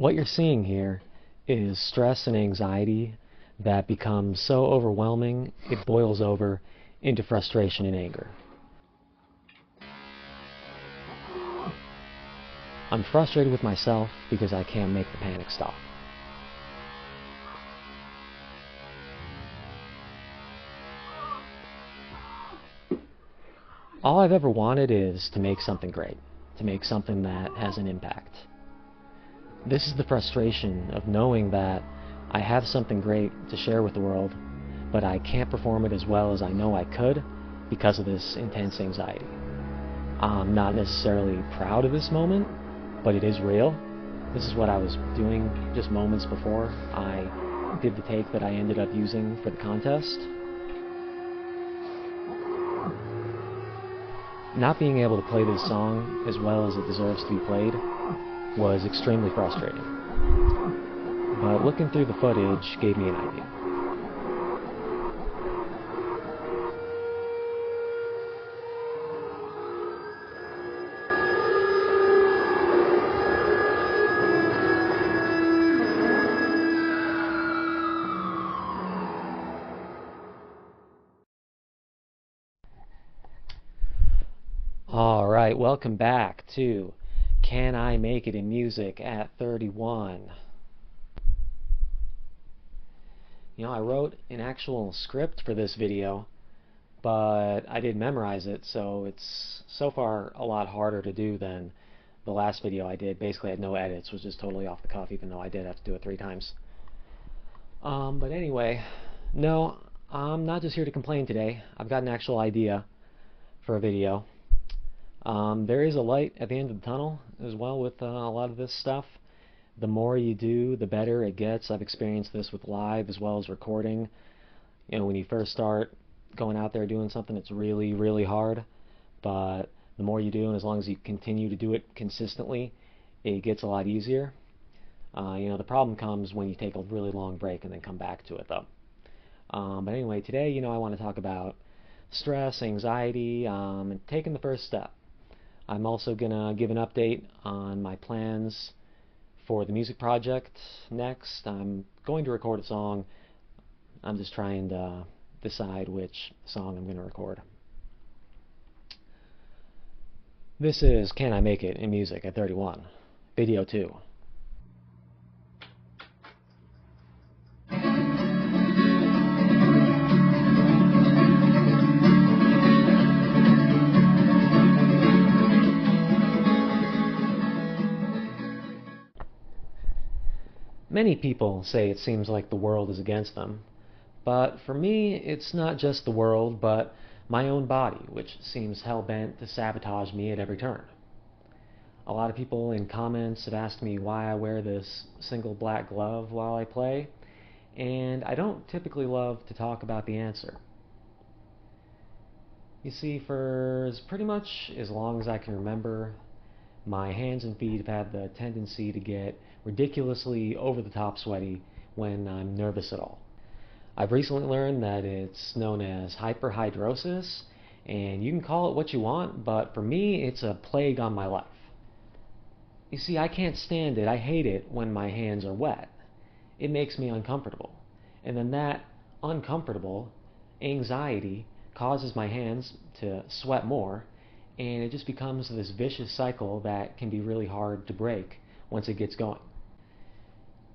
What you're seeing here is stress and anxiety that becomes so overwhelming it boils over into frustration and anger. I'm frustrated with myself because I can't make the panic stop. All I've ever wanted is to make something great, to make something that has an impact. This is the frustration of knowing that I have something great to share with the world, but I can't perform it as well as I know I could because of this intense anxiety. I'm not necessarily proud of this moment, but it is real. This is what I was doing just moments before I did the take that I ended up using for the contest. Not being able to play this song as well as it deserves to be played was extremely frustrating. But looking through the footage gave me an idea. Alright, welcome back to Can I Make It in Music at 31? You know, I wrote an actual script for this video, but I didn't memorize it, so it's so far a lot harder to do than the last video I did. Basically, I had no edits, was just totally off the cuff, even though I did have to do it 3 times. But anyway, no, I'm not just here to complain today. I've got an actual idea for a video. There is a light at the end of the tunnel as well with a lot of this stuff. The more you do, the better it gets. I've experienced this with live as well as recording. You know, when you first start going out there doing something, it's really, really hard. But the more you do, and as long as you continue to do it consistently, it gets a lot easier. You know, the problem comes when you take a really long break and then come back to it, though. But anyway, today, you know, I want to talk about stress, anxiety, and taking the first step. I'm also going to give an update on my plans for the music project next. I'm going to record a song. I'm just trying to decide which song I'm going to record. This is Can I Make It in Music at 31, video 2. Many people say it seems like the world is against them, but for me it's not just the world, but my own body, which seems hell-bent to sabotage me at every turn. A lot of people in comments have asked me why I wear this single black glove while I play, and I don't typically love to talk about the answer. You see, for pretty much as long as I can remember, my hands and feet have had the tendency to get ridiculously over-the-top sweaty when I'm nervous at all. I've recently learned that it's known as hyperhidrosis, and you can call it what you want, but for me it's a plague on my life. You see, I can't stand it. I hate it when my hands are wet. It makes me uncomfortable. And then that uncomfortable anxiety causes my hands to sweat more, and it just becomes this vicious cycle that can be really hard to break once it gets going.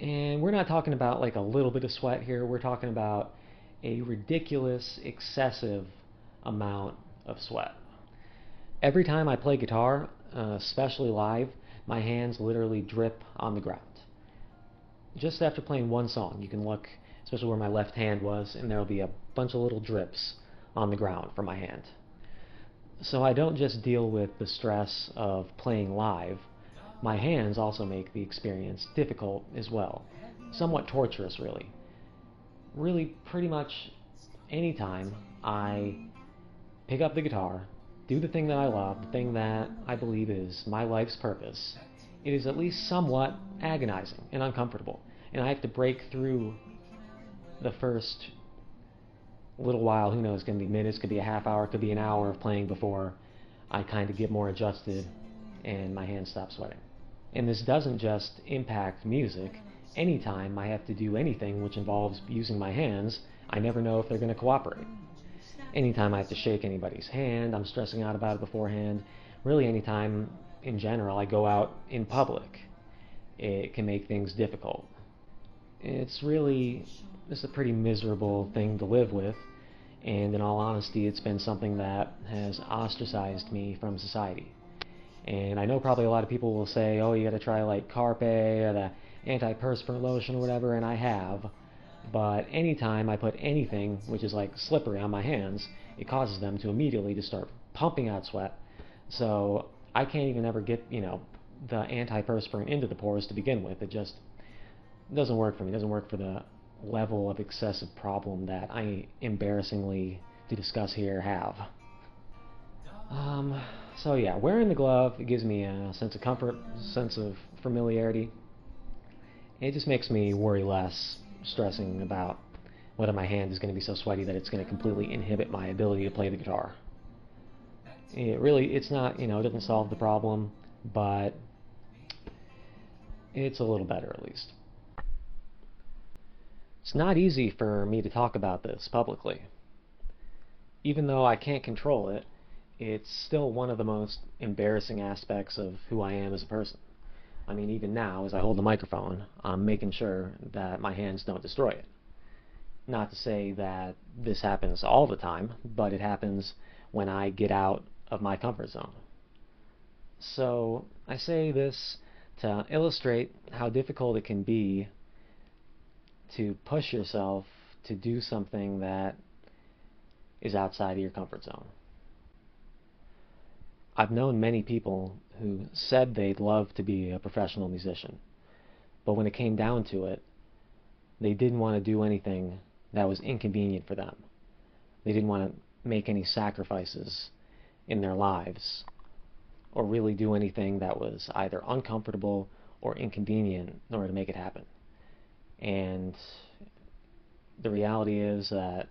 And we're not talking about like a little bit of sweat here. We're talking about a ridiculous, excessive amount of sweat. Every time I play guitar, especially live, my hands literally drip on the ground. Just after playing one song, you can look, especially where my left hand was, and there'll be a bunch of little drips on the ground from my hand. So I don't just deal with the stress of playing live. My hands also make the experience difficult as well. Somewhat torturous, really. Really, pretty much any time I pick up the guitar, do the thing that I love, the thing that I believe is my life's purpose, it is at least somewhat agonizing and uncomfortable. And I have to break through the first little while, who knows, it can be minutes, could be a half hour, could be an hour of playing before I kind of get more adjusted and my hands stop sweating. And this doesn't just impact music. Anytime I have to do anything which involves using my hands, I never know if they're going to cooperate. Anytime I have to shake anybody's hand, I'm stressing out about it beforehand. Really, anytime in general I go out in public, it can make things difficult. It's a pretty miserable thing to live with, and in all honesty, it's been something that has ostracized me from society. And I know probably a lot of people will say, oh, you got to try like Carpe or the antiperspirant lotion or whatever, and I have. But anytime I put anything which is like slippery on my hands, it causes them to immediately just start pumping out sweat. So I can't even ever get, the antiperspirant into the pores to begin with. It just doesn't work for me. It doesn't work for the level of excessive problem that I embarrassingly, to discuss here, have. So yeah, wearing the glove, it gives me a sense of comfort, sense of familiarity. It just makes me worry less, stressing about whether my hand is going to be so sweaty that it's going to completely inhibit my ability to play the guitar. It's not, it doesn't solve the problem, but it's a little better at least. It's not easy for me to talk about this publicly. Even though I can't control it, it's still one of the most embarrassing aspects of who I am as a person. I mean, even now, as I hold the microphone, I'm making sure that my hands don't destroy it. Not to say that this happens all the time, but it happens when I get out of my comfort zone. So, I say this to illustrate how difficult it can be to push yourself to do something that is outside of your comfort zone. I've known many people who said they'd love to be a professional musician, but when it came down to it, they didn't want to do anything that was inconvenient for them. They didn't want to make any sacrifices in their lives, or really do anything that was either uncomfortable or inconvenient in order to make it happen. And the reality is that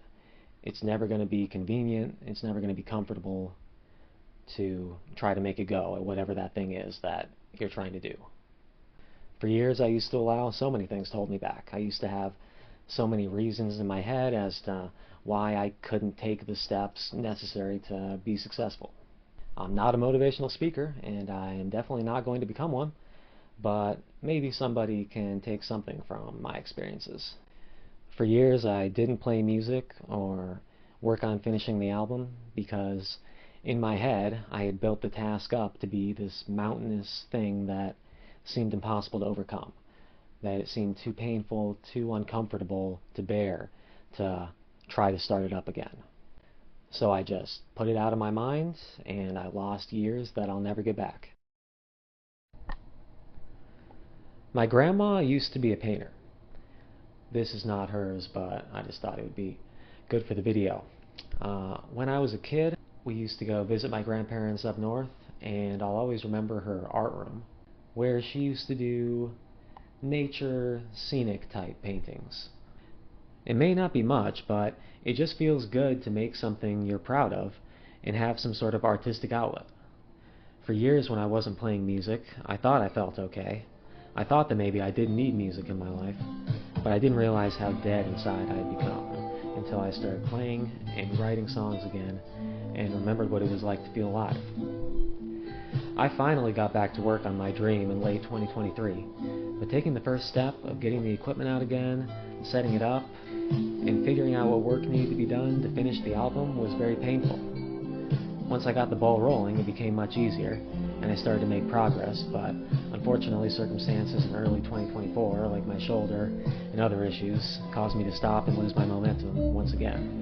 it's never going to be convenient, it's never going to be comfortable to try to make it go at whatever that thing is that you're trying to do. For years I used to allow so many things to hold me back. I used to have so many reasons in my head as to why I couldn't take the steps necessary to be successful. I'm not a motivational speaker, and I am definitely not going to become one, but maybe somebody can take something from my experiences. For years I didn't play music or work on finishing the album because in my head I had built the task up to be this mountainous thing that seemed impossible to overcome, that it seemed too painful, too uncomfortable to bear to try to start it up again. So I just put it out of my mind, and I lost years that I'll never get back. My grandma used to be a painter. This is not hers, but I just thought it would be good for the video. When I was a kid, we used to go visit my grandparents up north, and I'll always remember her art room, where she used to do nature, scenic type paintings. It may not be much, but it just feels good to make something you're proud of and have some sort of artistic outlet. For years when I wasn't playing music, I thought I felt okay. I thought that maybe I didn't need music in my life, but I didn't realize how dead inside I had become until I started playing and writing songs again and remembered what it was like to feel alive. I finally got back to work on my dream in late 2023, but taking the first step of getting the equipment out again, setting it up, and figuring out what work needed to be done to finish the album was very painful. Once I got the ball rolling, it became much easier, and I started to make progress, but unfortunately circumstances in early 2024, like my shoulder and other issues, caused me to stop and lose my momentum once again.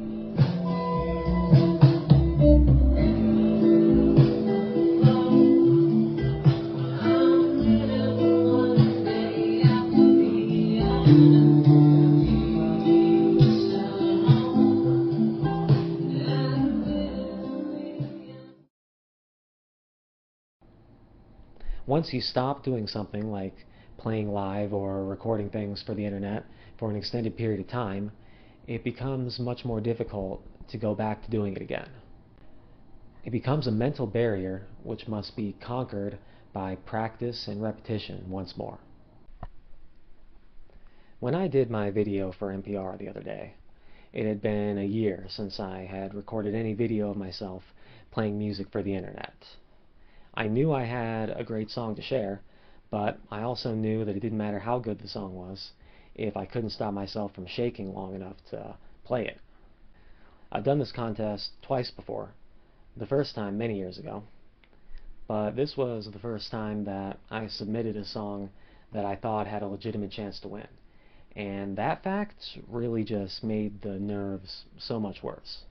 Once you stop doing something like playing live or recording things for the internet for an extended period of time, it becomes much more difficult to go back to doing it again. It becomes a mental barrier which must be conquered by practice and repetition once more. When I did my video for NPR the other day, it had been a year since I had recorded any video of myself playing music for the internet. I knew I had a great song to share, but I also knew that it didn't matter how good the song was if I couldn't stop myself from shaking long enough to play it. I've done this contest twice before, the first time many years ago, but this was the first time that I submitted a song that I thought had a legitimate chance to win. And that fact really just made the nerves so much worse.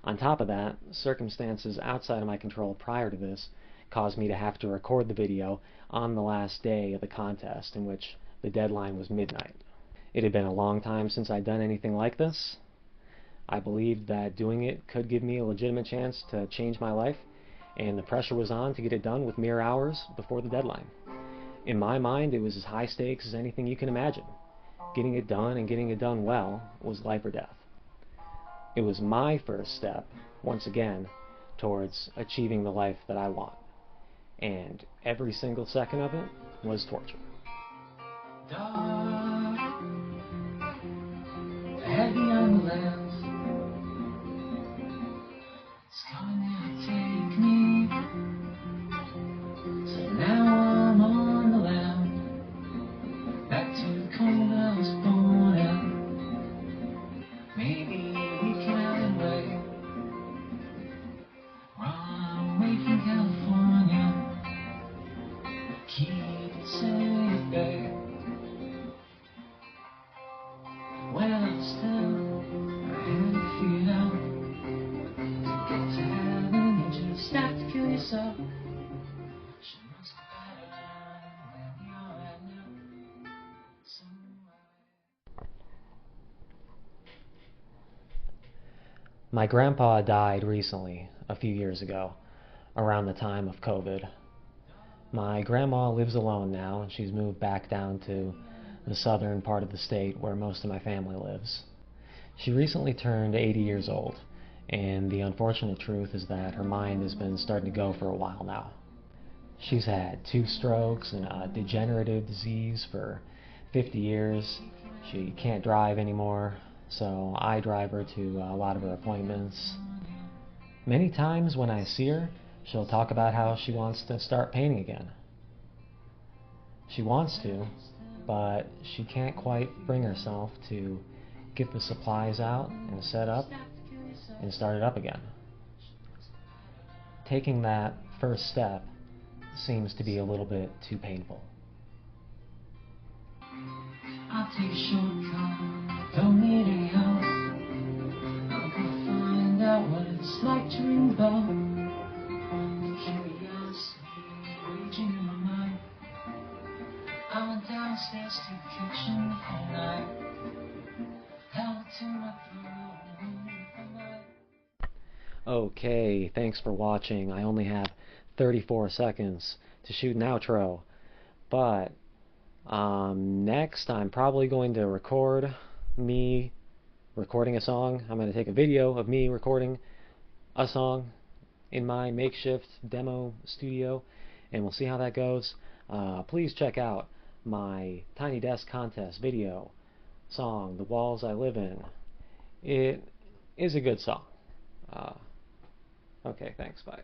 On top of that, circumstances outside of my control prior to this caused me to have to record the video on the last day of the contest, in which the deadline was midnight. It had been a long time since I'd done anything like this. I believed that doing it could give me a legitimate chance to change my life, and the pressure was on to get it done with mere hours before the deadline. In my mind, it was as high stakes as anything you can imagine. Getting it done, and getting it done well, was life or death. It was my first step, once again, towards achieving the life that I want. And every single second of it was torture. Dark, heavy on the lens, it's gonna take me. So now I'm on the lam, back to the cold I was born in. Maybe we can have a way, run away from California. Keep it safe, babe. Well, still, I had to figure out to get to heaven, you just have to kill yourself. She must be better than where we are right now. So My grandpa died recently, a few years ago, around the time of COVID. My grandma lives alone now, and she's moved back down to the southern part of the state where most of my family lives. She recently turned 80 years old, and the unfortunate truth is that her mind has been starting to go for a while now. She's had 2 strokes and a degenerative disease for 50 years. She can't drive anymore, so I drive her to a lot of her appointments. Many times when I see her, she'll talk about how she wants to start painting again. She wants to, but she can't quite bring herself to get the supplies out and set up and start it up again. Taking that first step seems to be a little bit too painful. I'll take a shortcut, don't need any help. I'm gonna find out what it's like to ring the bell. Curiosity raging in my mind. I went downstairs to the kitchen and I held to my throat and moved my mind. Okay, thanks for watching. I only have 34 seconds to shoot an outro, but next I'm probably going to record me recording a song. I'm going to take a video of me recording a song in my makeshift demo studio, and we'll see how that goes. Please check out my Tiny Desk Contest video song, The Walls I Live In. It is a good song. Okay, thanks, bye.